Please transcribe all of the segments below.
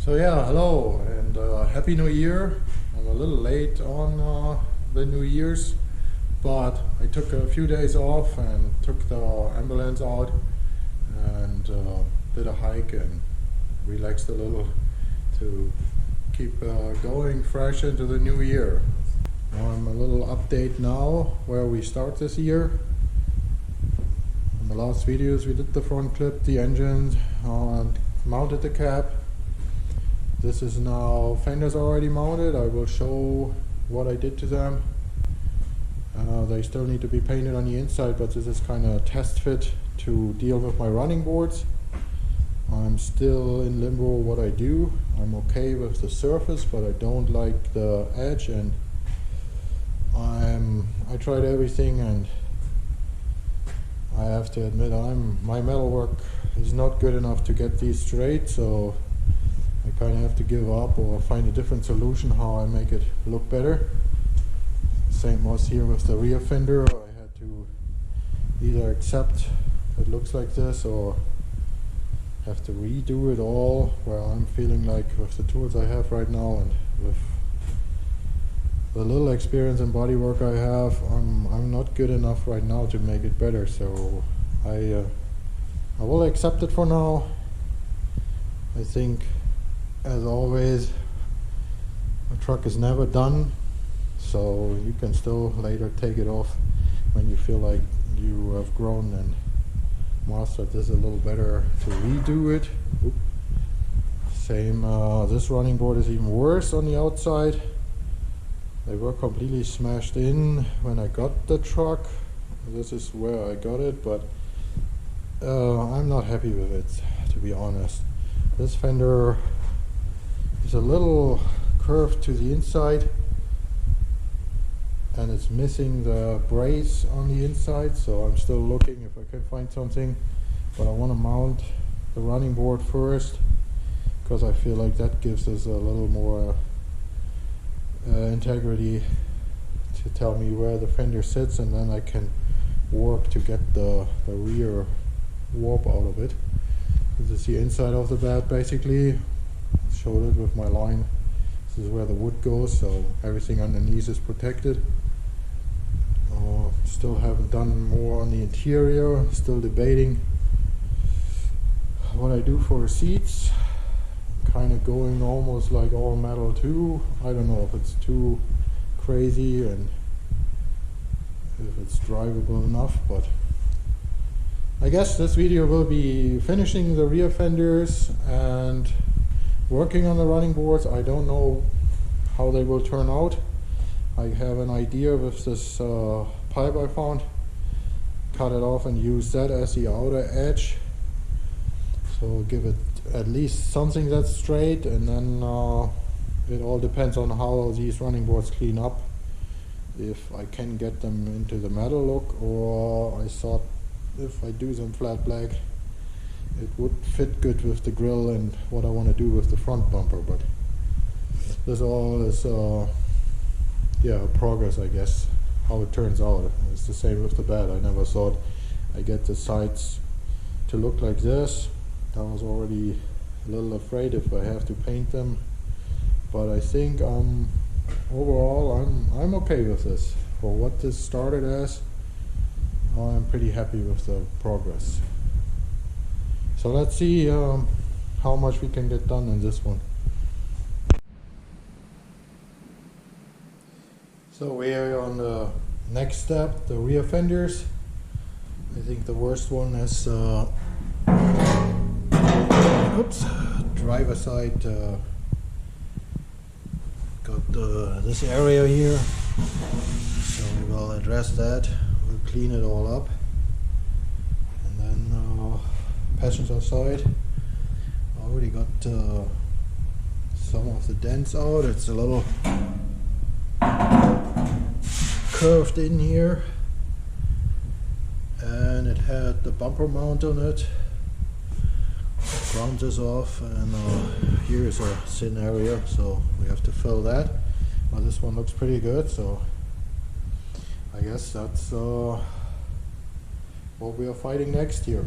So yeah, hello and Happy New Year. I'm a little late on the New Year's, but I took a few days off and took the ambulance out and did a hike and relaxed a little to keep going fresh into the new year. A little update now where we start this year. In the last videos we did the front clip, the engine, mounted the cap. This is now fenders already mounted. I will show what I did to them. They still need to be painted on the inside, but this is kind of a test fit to deal with my running boards. I'm still in limbo what I do. I'm okay with the surface, but I don't like the edge, and I tried everything, and I have to admit my metal work is not good enough to get these straight, so I kind of have to give up or find a different solution how I make it look better. Same was here with the rear fender. I had to either accept it looks like this or have to redo it all, where I'm feeling like with the tools I have right now and with the little experience in body work I have, I'm not good enough right now to make it better, so I will accept it for now. I think, as always, a truck is never done, so you can still later take it off when you feel like you have grown and mastered this a little better to redo it. Oop. Same, this running board is even worse on the outside. They were completely smashed in when I got the truck. This is where I got it, but I'm not happy with it, to be honest. This fender is a little curved to the inside, and it's missing the brace on the inside, so I'm still looking if I can find something, but I want to mount the running board first because I feel like that gives us a little more integrity to tell me where the fender sits, and then I can work to get the rear warp out of it. This is the inside of the bed basically. I showed it with my line. This is where the wood goes, so everything underneath is protected. Still haven't done more on the interior, still debating what I do for the seats. Kind of going almost like all metal too. I don't know if it's too crazy and if it's drivable enough, but I guess this video will be finishing the rear fenders and working on the running boards. I don't know how they will turn out. I have an idea with this pipe I found. Cut it off and use that as the outer edge. So give it at least something that's straight, and then it all depends on how these running boards clean up. If I can get them into the metal look, or I thought if I do them flat black, it would fit good with the grill and what I want to do with the front bumper. But this all is progress, I guess, how it turns out. It's the same with the bed. I never thought I get the sides to look like this. I was already a little afraid if I have to paint them, but I think overall I'm okay with this. For what this started as, I'm pretty happy with the progress. So let's see how much we can get done in this one. So we're on the next step, the rear fenders. I think the worst one is driver side. Got this area here, so we will address that. We'll clean it all up, and then passenger side. Already got some of the dents out. It's a little curved in here, and it had the bumper mount on it. Ground this off, and here is a thin area, so we have to fill that. But this one looks pretty good, so I guess that's what we are fighting next year.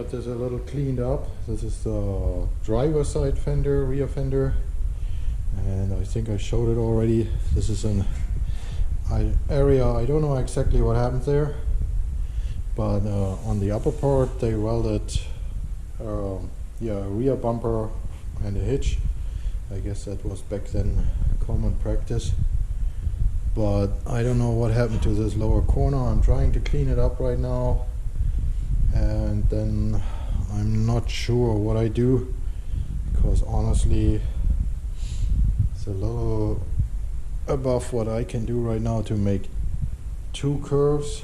get this a little cleaned up. This is the driver side fender, rear fender, and I think I showed it already. This is an area, I don't know exactly what happened there, but on the upper part they welded a rear bumper and a hitch. I guess that was back then common practice, but I don't know what happened to this lower corner. I'm trying to clean it up right now, and then I'm not sure what I do, because honestly it's a little above what I can do right now to make two curves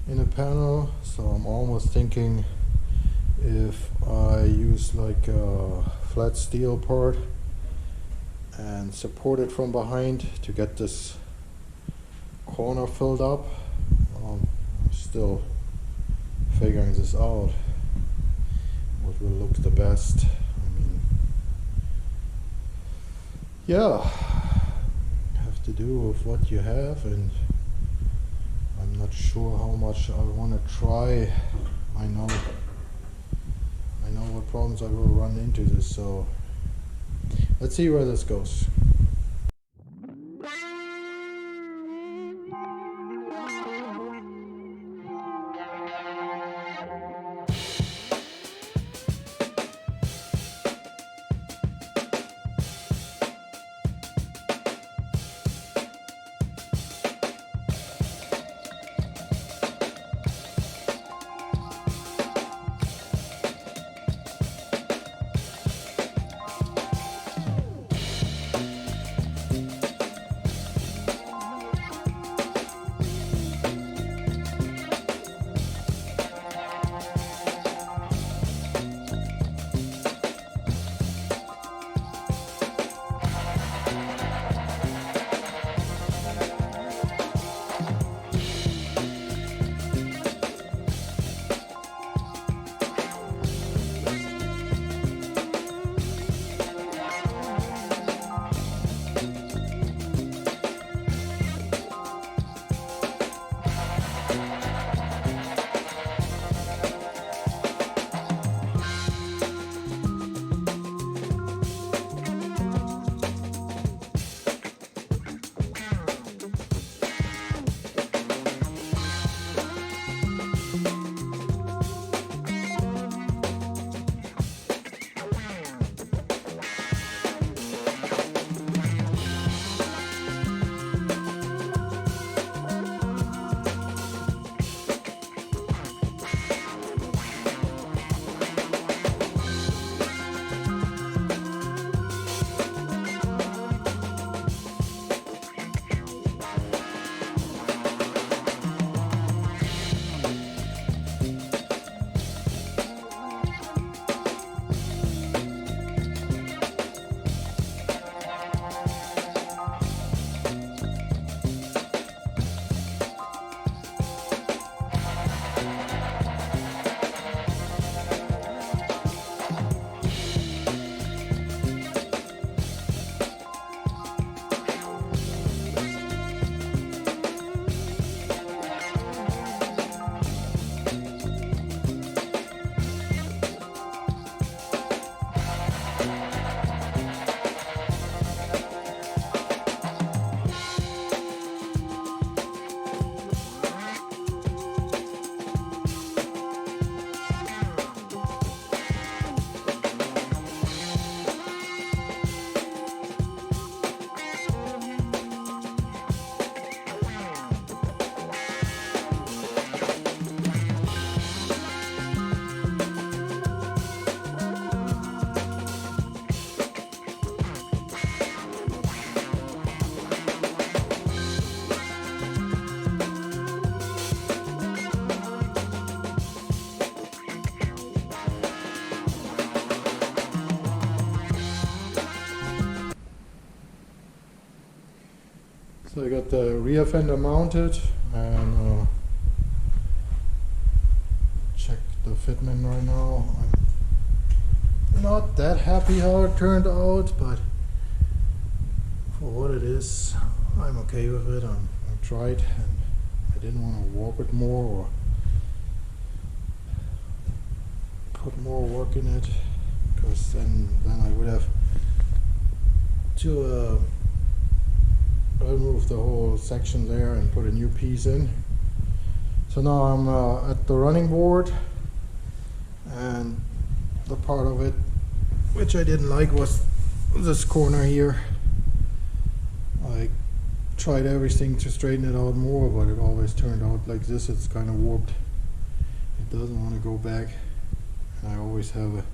in a panel. So I'm almost thinking if I use like a flat steel part and support it from behind to get this corner filled up. I'm still figuring this out, what will look the best. I mean, yeah, have to do with what you have, and I'm not sure how much I want to try. I know what problems I will run into this, so let's see where this goes. So I got the rear fender mounted, and check the fitment right now. I'm not that happy how it turned out, but for what it is, I'm okay with it. I tried, and I didn't want to warp it more or put more work in it, because then I would have to remove the whole section there and put a new piece in. So now I'm at the running board, and the part of it which I didn't like was this corner here. I tried everything to straighten it out more, but it always turned out like this. It's kind of warped. It doesn't want to go back, and I always have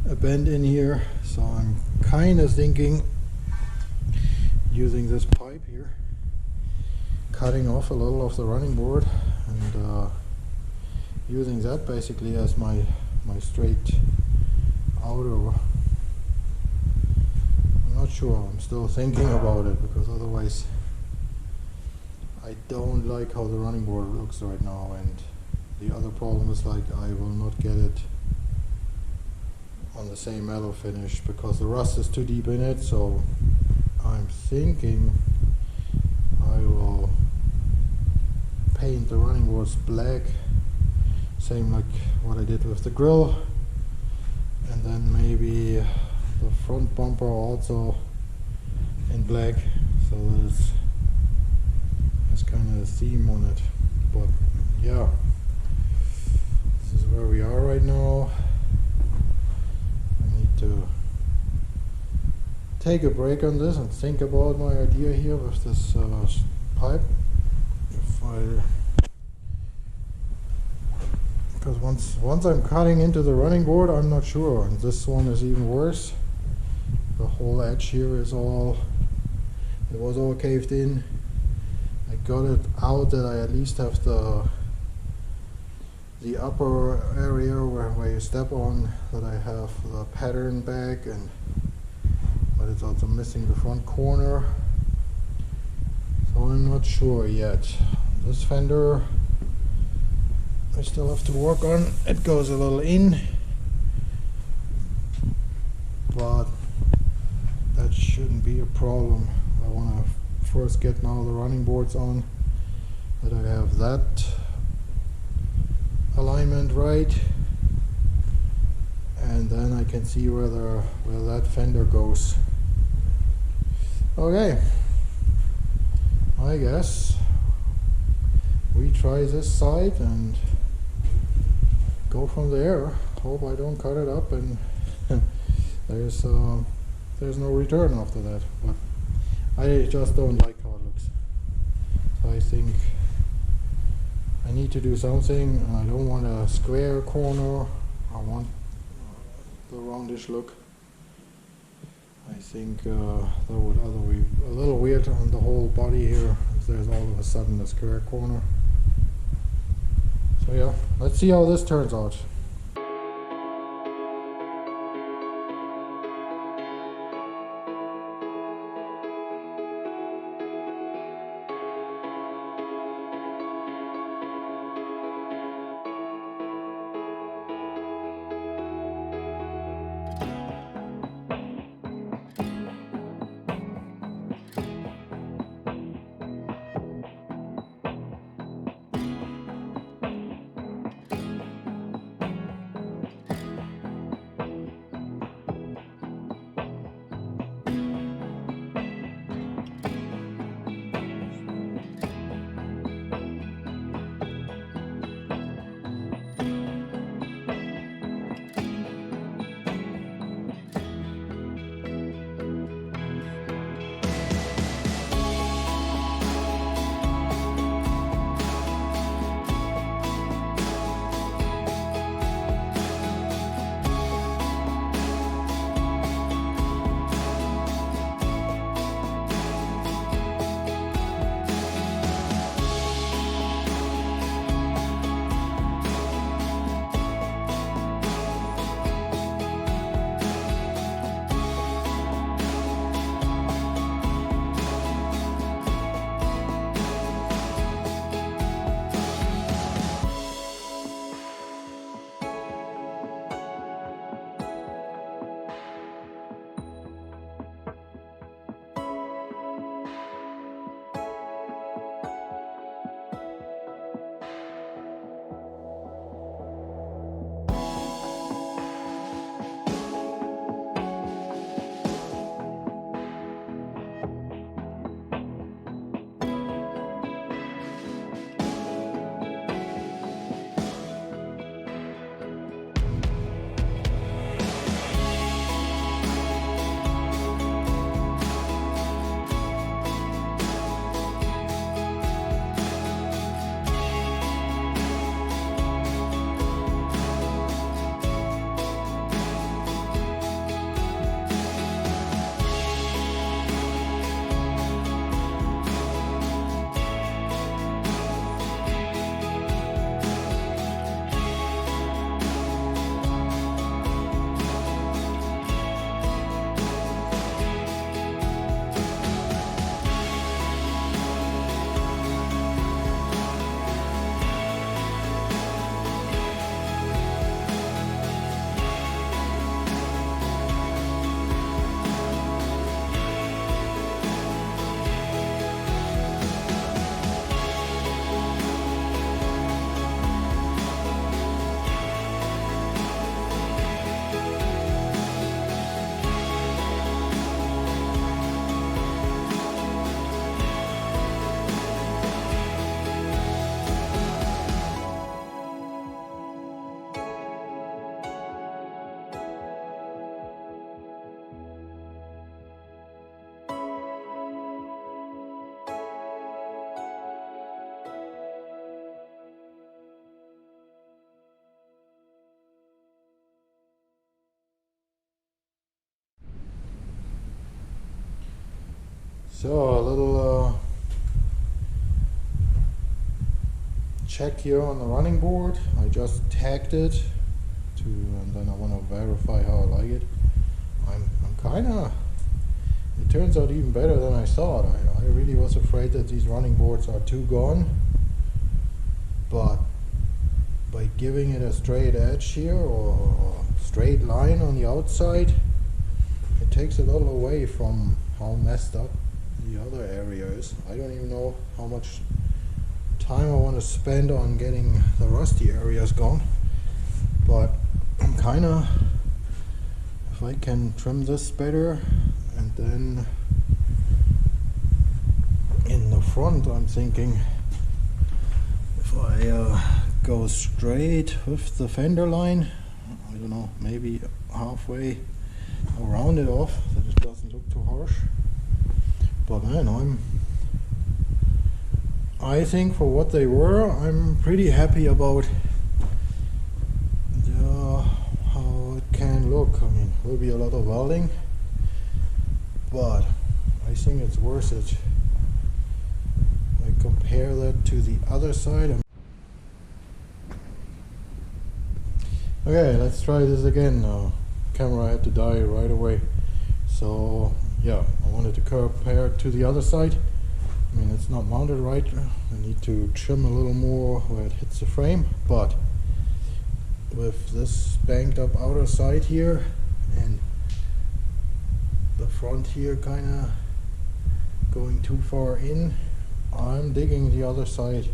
a bend in here, so I'm kind of thinking using this pipe here, cutting off a little of the running board, and using that basically as my straight outer. I'm not sure, I'm still thinking about it, because otherwise I don't like how the running board looks right now, and the other problem is like I will not get it on the same metal finish because the rust is too deep in it. So I'm thinking I will paint the running boards black, same like what I did with the grill, and then maybe the front bumper also in black, so that it's kind of a theme on it. But yeah, this is where we are right now. I need to take a break on this and think about my idea here with this pipe. Because once I'm cutting into the running board, I'm not sure, and this one is even worse. The whole edge here is all, it was all caved in. I got it out that I at least have the upper area where you step on, that I have the pattern back, and but it's also missing the front corner, so I'm not sure yet. This fender I still have to work on. It goes a little in, but that shouldn't be a problem. I want to first get now the running boards on, that I have that alignment right, and then I can see where that fender goes. Okay, I guess we try this side and go from there. Hope I don't cut it up and there's no return after that, but I just don't like how it looks. So I think I need to do something, and I don't want a square corner. I want the roundish look. I think that would other be a little weird on the whole body here, if there's all of a sudden a square corner. So yeah, let's see how this turns out. So a little check here on the running board. I just tagged it and then I want to verify how I like it. I'm kind of, it turns out even better than I thought. I really was afraid that these running boards are too gone, but by giving it a straight edge here or straight line on the outside, it takes a little away from how messed up the other area is. I don't even know how much time I want to spend on getting the rusty areas gone, but I'm kind of, if I can trim this better, and then in the front I'm thinking if I go straight with the fender line, I don't know, maybe halfway around it off, that it doesn't look too harsh. But man, I think for what they were, I'm pretty happy about how it can look. I mean, will be a lot of welding, but I think it's worth it. I compare that to the other side. Okay, let's try this again. Camera had to die right away, so yeah, I wanted to compare it to the other side. I mean, it's not mounted right. I need to trim a little more where it hits the frame, but with this banked up outer side here and the front here kind of going too far in, I'm digging the other side.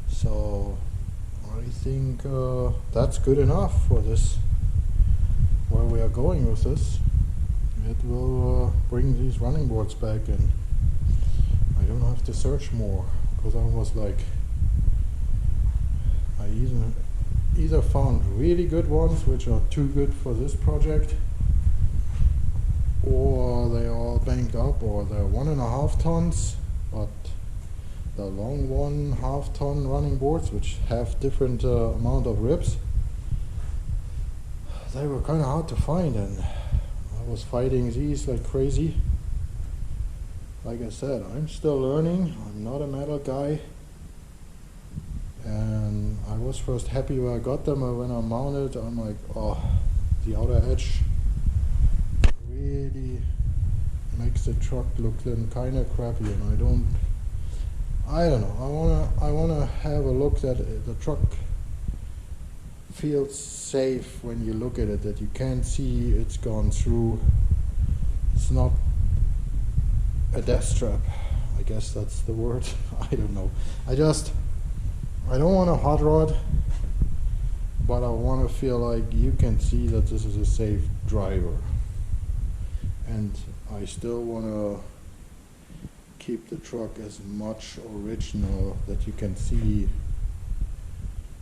So I think that's good enough for this, where we are going with this. It will bring these running boards back, and I don't have to search more, because I was like, I either found really good ones which are too good for this project, or they are all banked up, or they're 1.5 tons, but the long 1.5 ton running boards which have different amount of ribs, they were kind of hard to find, and I was fighting these like crazy. Like I said, I'm still learning. I'm not a metal guy, and I was first happy when I got them, and when I mounted, I'm like, oh, the outer edge really makes the truck look then kind of crappy, and I don't know. I wanna have a look that the truck feels safe when you look at it, that you can't see it's gone through. It's not a Deathtrap, I guess that's the word. I don't know. I don't want a hot rod, but I want to feel like you can see that this is a safe driver, and I still want to keep the truck as much original that you can see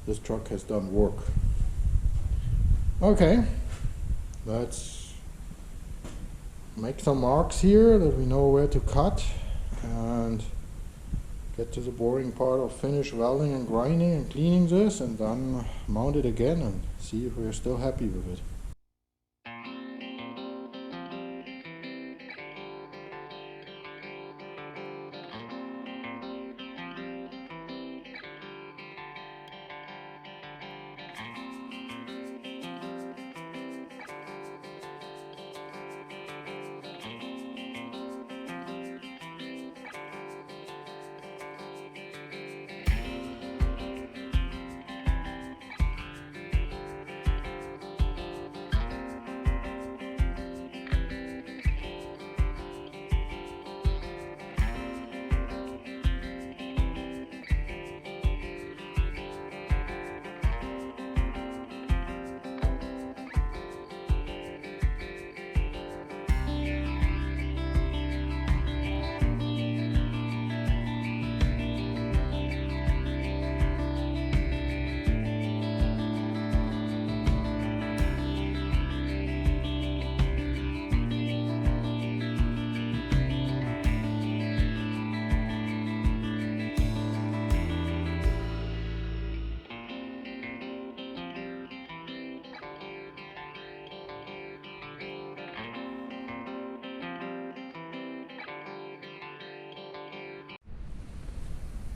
this truck has done work. Okay, let's make some marks here that we know where to cut, and get to the boring part of finish welding and grinding and cleaning this, and then mount it again and see if we're still happy with it.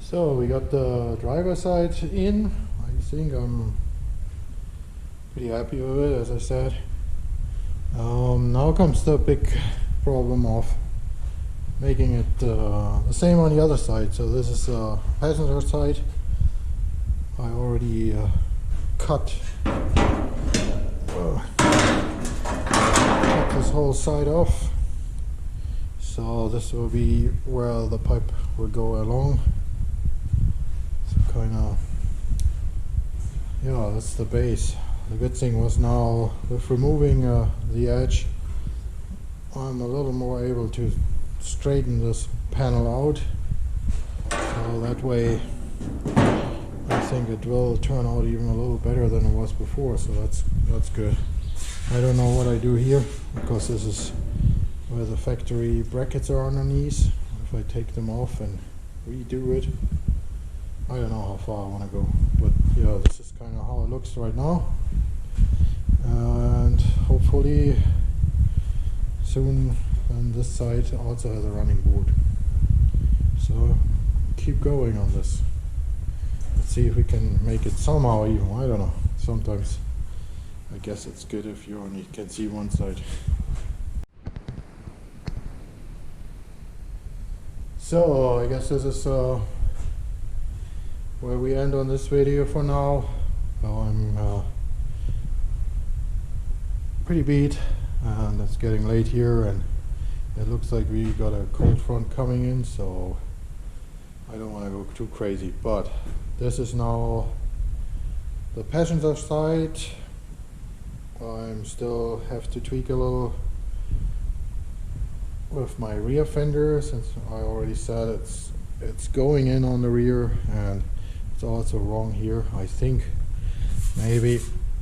So we got the driver's side in. I think I'm pretty happy with it, as I said. Now comes the big problem of making it the same on the other side. So this is passenger side. I already cut this whole side off. So this will be where the pipe will go along. So kind of, yeah, that's the base. The good thing was now with removing the edge, I'm a little more able to straighten this panel out. So that way I think it will turn out even a little better than it was before. So that's good. I don't know what I do here, because this is where the factory brackets are underneath. If I take them off and redo it, I don't know how far I want to go, but yeah, this is kind of how it looks right now. And hopefully soon then this side also has a running board. So keep going on this. Let's see if we can make it somehow even. I don't know. Sometimes I guess it's good if you only can see one side. So I guess this is where we end on this video for now. I'm pretty beat, and it's getting late here, and it looks like we got a cold front coming in, so I don't want to go too crazy. But this is now the passenger side. I'm still have to tweak a little with my rear fender, since I already said it's going in on the rear, and it's also wrong here. I think maybe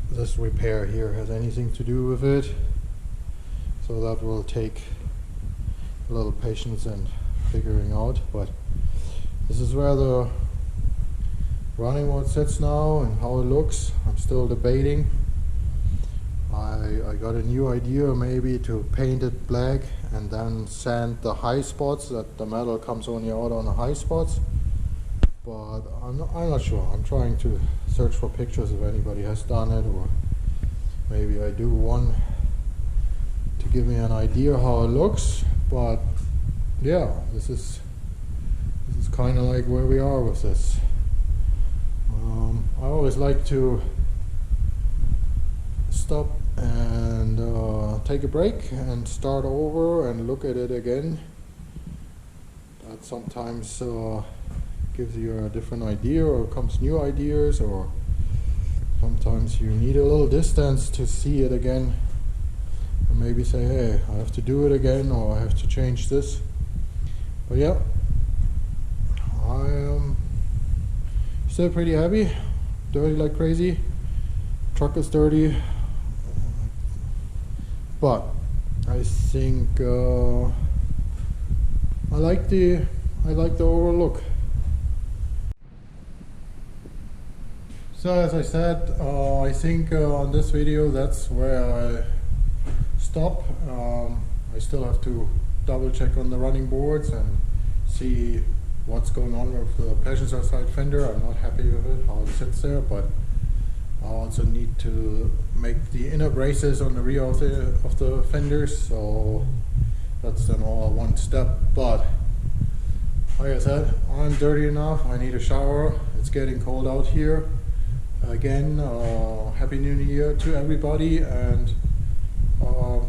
this repair here has anything to do with it, so that will take a little patience and figuring out. But this is where the running board sits now and how it looks. I'm still debating. I got a new idea, maybe to paint it black and then sand the high spots, that the metal comes only out on the high spots. But I'm not sure. I'm trying to search for pictures if anybody has done it, or maybe I do one to give me an idea how it looks. But yeah, this is kind of like where we are with this. I always like to stop and take a break and start over and look at it again. That sometimes gives you a different idea, or comes new ideas, or sometimes you need a little distance to see it again and maybe say, hey, I have to do it again, or I have to change this. But yeah, I am still pretty happy. Dirty like crazy. Truck is dirty, but I think I like the overall look. So as I said, I think on this video that's where I stop. I still have to double check on the running boards and see what's going on with the passenger side fender. I'm not happy with it, how it sits there, but I also need to make the inner braces on the rear of the fenders, so that's then all one step. But like I said, I'm dirty enough, I need a shower, it's getting cold out here. Again, Happy New Year to everybody, and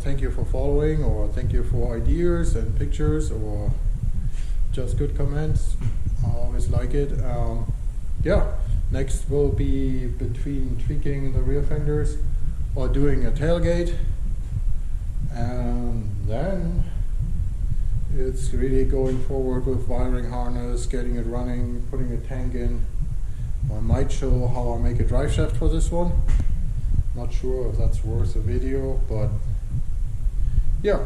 thank you for following, or thank you for ideas and pictures, or just good comments. I always like it. Yeah, next will be between tweaking the rear fenders or doing a tailgate, and then it's really going forward with wiring harness, getting it running, putting a tank in. I might show how I make a drive shaft for this one. Not sure if that's worth a video, but yeah,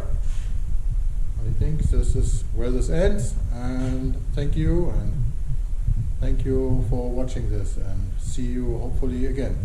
I think this is where this ends, and thank you for watching this, and see you hopefully again.